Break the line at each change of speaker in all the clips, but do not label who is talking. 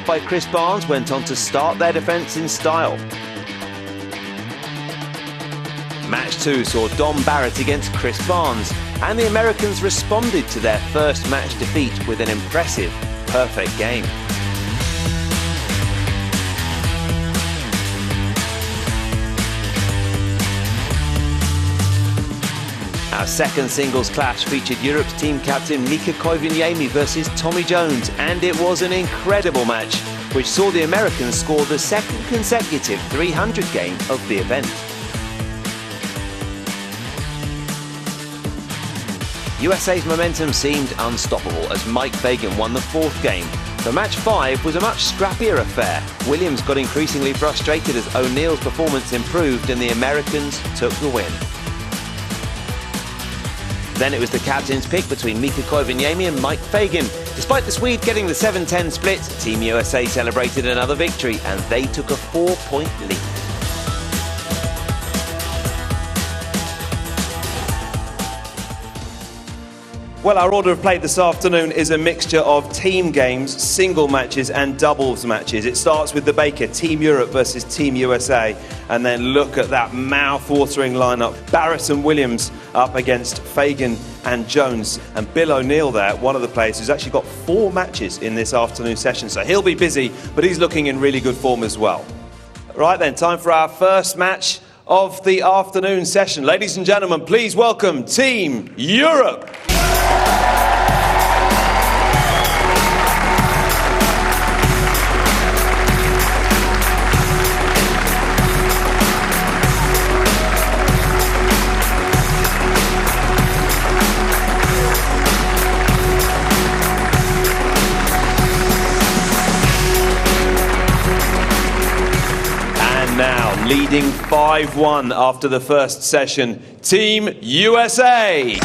by Chris Barnes went on to start their defence in style. Match 2 saw Dom Barrett against Chris Barnes, and the Americans responded to their first match defeat with an impressive, perfect game. Our second singles clash featured Europe's team captain Mika Koivuniemi versus Tommy Jones, and it was an incredible match, which saw the Americans score the second consecutive 300 game of the event. USA's momentum seemed unstoppable as Mike Fagan won the fourth game. But match 5 was a much scrappier affair. Williams got increasingly frustrated as O'Neill's performance improved and the Americans took the win. Then it was the captain's pick between Mika Koivuniemi and Mike Fagan. Despite the Swede getting the 7-10 split, Team USA celebrated another victory and they took a 4-point lead. Well, our order of play this afternoon is a mixture of team games, single matches and doubles matches. It starts with the Baker, Team Europe versus Team USA. And then look at that mouth-watering lineup. Barrett and Williams up against Fagan and Jones. And Bill O'Neill there, one of the players who's actually got 4 matches in this afternoon session. So he'll be busy, but he's looking in really good form as well. Right then, time for our first match of the afternoon session. Ladies and gentlemen, please welcome Team Europe. Now, leading 5-1 after the first session, Team USA.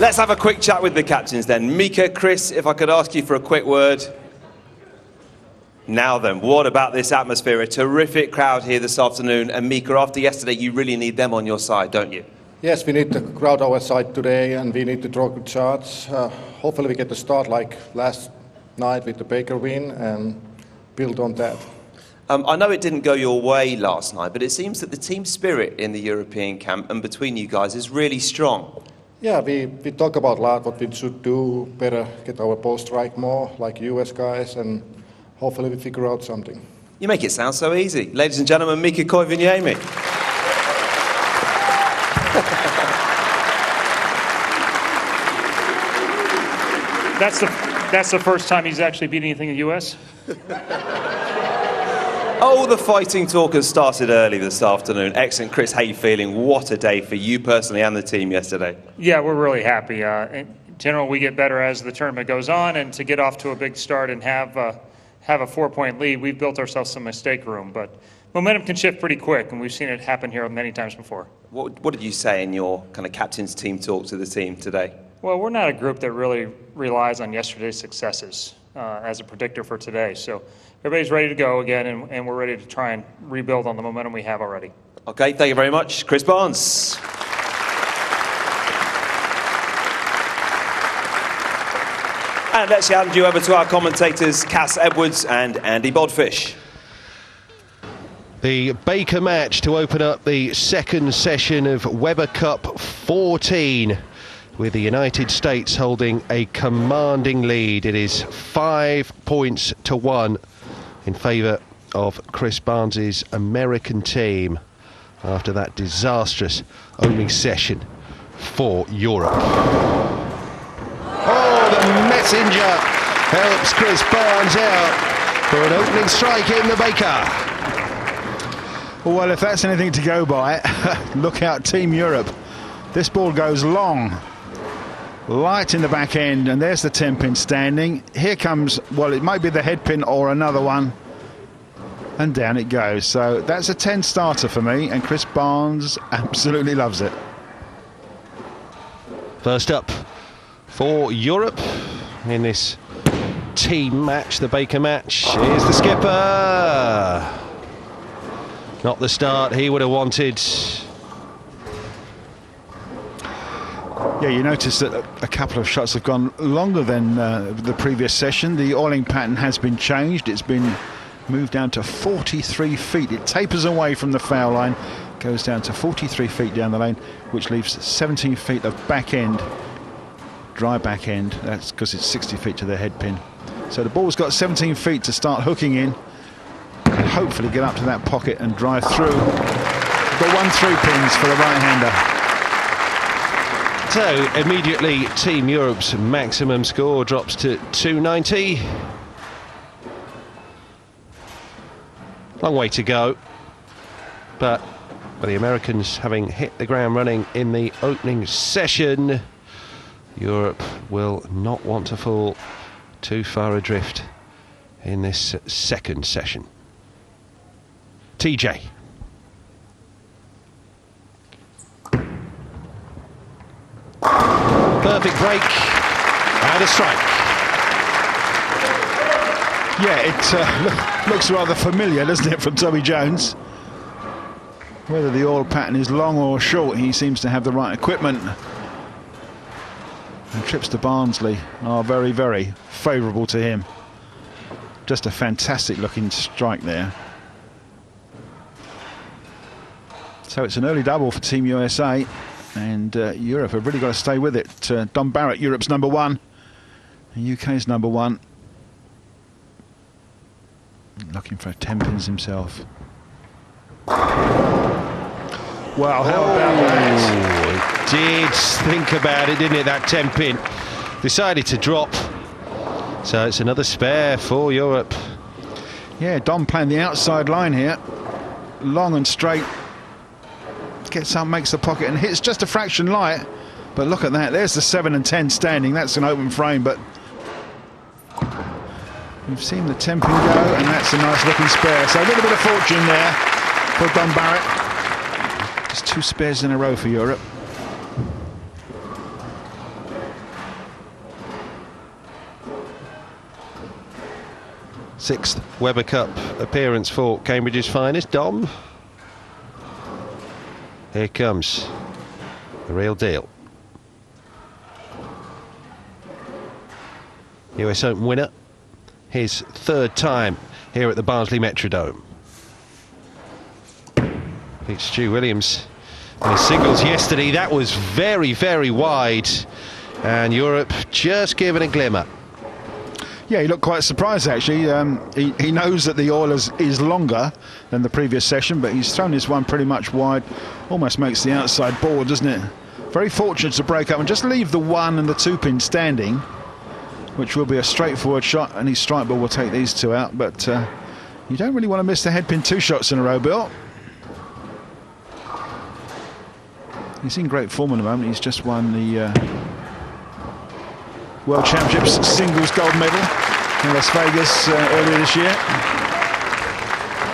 Let's have a quick chat with the captains then. Mika, Chris, if I could ask you for a quick word. Now then, what about this atmosphere? A terrific crowd here this afternoon. And Mika, after yesterday, you really need them on your side, don't you?
Yes, we need the crowd on our side today and we need to draw good shots. Hopefully we get to start like last night with the Baker win and build on that.
I know it didn't go your way last night, but it seems that the team spirit in the European camp and between you guys is really strong.
Yeah, we talk about a lot what we should do, better get our ball strike more, like US guys, and hopefully we figure out something.
You make it sound so easy. Ladies and gentlemen, Mika Koivuniemi.
That's the first time he's actually beat anything in the US?
Oh, the fighting talk has started early this afternoon. Excellent. Chris, how are you feeling? What a day for you personally and the team yesterday.
Yeah, we're really happy. In general, we get better as the tournament goes on, and to get off to a big start and have a 4-point lead, we've built ourselves some mistake room. But momentum can shift pretty quick, and we've seen it happen here many times before.
What did you say in your kind of captain's team talk to the team today?
Well, we're not a group that really relies on yesterday's successes as a predictor for today. So everybody's ready to go again, and we're ready to try and rebuild on the momentum we have already.
Okay, thank you very much. Chris Barnes. And let's hand you over to our commentators, Cass Edwards and Andy Bodfish.
The Baker match to open up the second session of Ryder Cup 14, with the United States holding a commanding lead. It is 5 points to 1 in favour of Chris Barnes's American team after that disastrous opening session for Europe. Oh, the messenger helps Chris Barnes out for an opening strike in the Baker.
Well, if that's anything to go by, look out Team Europe. This ball goes long. light in the back end, and there's the 10-pin standing. Here comes, well, it might be the head pin or another one, and down it goes. So that's a 10 starter for me, and Chris Barnes absolutely loves it.
First up for Europe in this team match, the Baker match, is the skipper. Not the start he would have wanted.
Yeah, you notice that a couple of shots have gone longer than the previous session. The oiling pattern has been changed. It's been moved down to 43 feet. It tapers away from the foul line, goes down to 43 feet down the lane, which leaves 17 feet of back end, dry back end. That's because it's 60 feet to the head pin. So the ball's got 17 feet to start hooking in, and hopefully get up to that pocket and drive through. We've got 1 3-pins for the right-hander.
So immediately Team Europe's maximum score drops to 290. Long way to go, but with the Americans having hit the ground running in the opening session, Europe will not want to fall too far adrift in this second session. TJ. Perfect break and a strike.
Yeah, it looks rather familiar, doesn't it, from Tommy Jones? Whether the oil pattern is long or short, he seems to have the right equipment. And trips to Barnsley are very, very favourable to him. Just a fantastic looking strike there. So it's an early double for Team USA, and Europe have really got to stay with it. Dom Barrett, Europe's #1, and UK's #1. Looking for 10 pins himself. Well, how about that?
Did think about it, didn't it, that 10 pin? Decided to drop. So it's another spare for Europe.
Yeah, Dom playing the outside line here. Long and straight. Gets up, makes the pocket and hits just a fraction light. But look at that, there's the 7 and 10 standing. That's an open frame, but we've seen the 10 pin go, and that's a nice looking spare. So a little bit of fortune there for Dom Barrett. Just 2 spares in a row for Europe.
Sixth Weber Cup appearance for Cambridge's finest, Dom. Here comes the real deal. US Open winner, his 3rd time here at the Barnsley Metrodome. Beat Stuart Williams in his singles yesterday. That was very, very wide, and Europe just given a glimmer.
Yeah, he looked quite surprised actually. He knows that the oil is longer than the previous session, but he's thrown this one pretty much wide. Almost makes the outside board, doesn't it? Very fortunate to break up and just leave the 1 and the 2 pin standing, which will be a straightforward shot, and his strike ball will take these 2 out. But you don't really want to miss the head pin 2 shots in a row, Bill. He's in great form at the moment. He's just won the World Championships singles gold medal in Las Vegas earlier this year.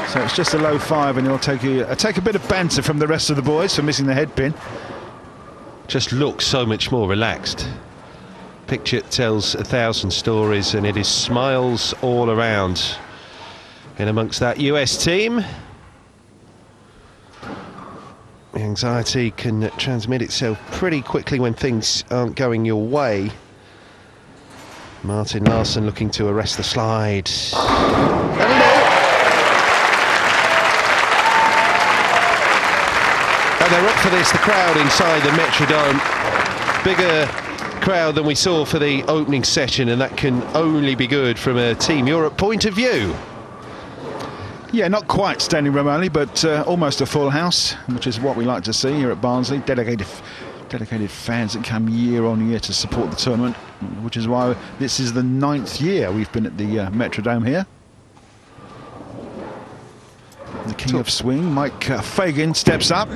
So it's just a low 5, and he'll take a bit of banter from the rest of the boys for missing the head pin.
Just looks so much more relaxed. Picture tells 1,000 stories, and it is smiles all around in amongst that US team. The anxiety can transmit itself pretty quickly when things aren't going your way. Martin Larsen looking to arrest the slide. And they're up for this, the crowd inside the Metrodome. Bigger crowd than we saw for the opening session, and that can only be good from a Team Europe point of view.
Yeah, not quite standing room only, but almost a full house, which is what we like to see here at Barnsley. Dedicated fans that come year on year to support the tournament, which is why this is the 9th year we've been at the Metrodome here. The king of swing, Mika Fagan, steps up.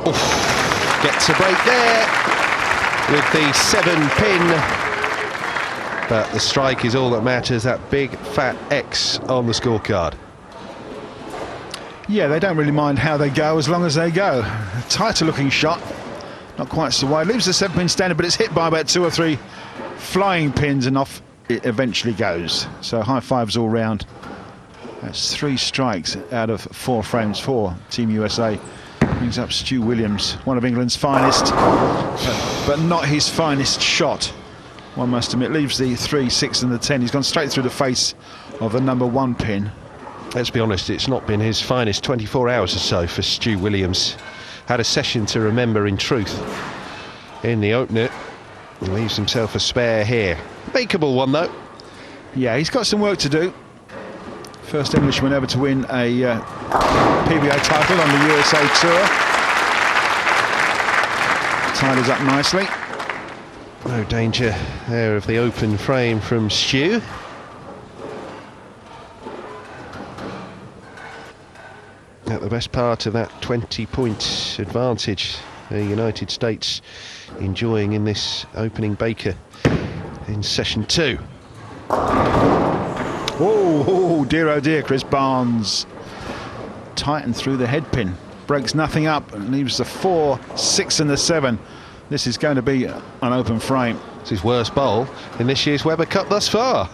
Oof. Gets a break there with the 7-pin. But the strike is all that matters, that big fat X on the scorecard.
Yeah, they don't really mind how they go as long as they go. A tighter looking shot, not quite so wide. Leaves the 7-pin standard, but it's hit by about 2 or 3 flying pins and off it eventually goes. So high fives all round. That's 3 strikes out of 4 frames for Team USA. Brings up Stu Williams, one of England's finest, but not his finest shot, one must admit. Leaves the 3, 6 and the 10. He's gone straight through the face of the number 1 pin.
Let's be honest, it's not been his finest 24 hours or so for Stu Williams. Had a session to remember in truth in the opener. He leaves himself a spare here. Makeable one though.
Yeah, he's got some work to do. First Englishman ever to win a PBA title on the USA Tour. Tied us up nicely.
No danger there of the open frame from Stu. At the best part of that 20-point advantage the United States enjoying in this opening Baker in session 2.
Oh dear, Chris Barnes. Tightened through the head pin. Breaks nothing up and leaves the 4, 6 and the 7. This is going to be an open frame.
It's his worst bowl in this year's Weber Cup thus far.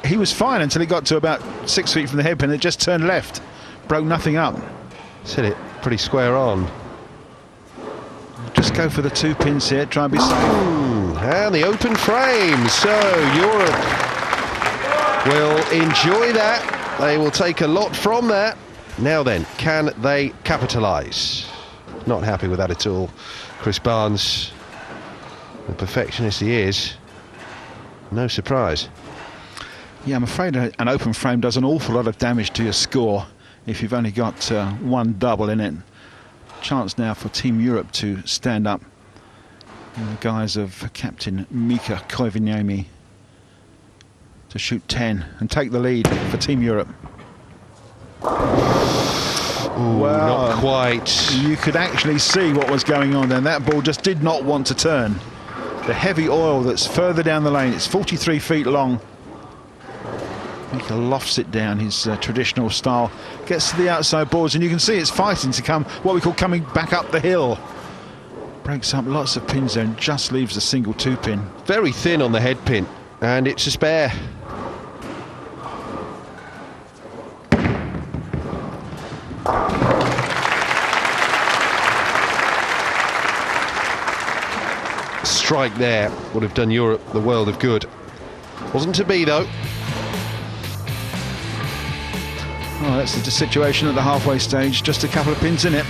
He was fine until he got to about 6 feet from the head pin. It just turned left. Broke nothing up.
It's hit it pretty square on.
Just go for the 2 pins here, try and be safe.
And the open frame. So Europe will enjoy that. They will take a lot from that. Now then, can they capitalise? Not happy with that at all. Chris Barnes, the perfectionist he is, no surprise.
Yeah, I'm afraid an open frame does an awful lot of damage to your score if you've only got 1 double in it. Chance now for Team Europe to stand up in the guise of Captain Mika Koivuniemi to shoot 10 and take the lead for Team Europe.
Well, not quite.
You could actually see what was going on then. That ball just did not want to turn. The heavy oil that's further down the lane, it's 43 feet long. Mika lofts it down his traditional style, gets to the outside boards, and you can see it's fighting to come, what we call coming back up the hill. Breaks up lots of pins there and just leaves a single 2 pin.
Very thin on the head pin, and it's a spare. Strike there would have done Europe the world of good. Wasn't to be though.
Oh, that's the situation at the halfway stage. Just a couple of pins in it.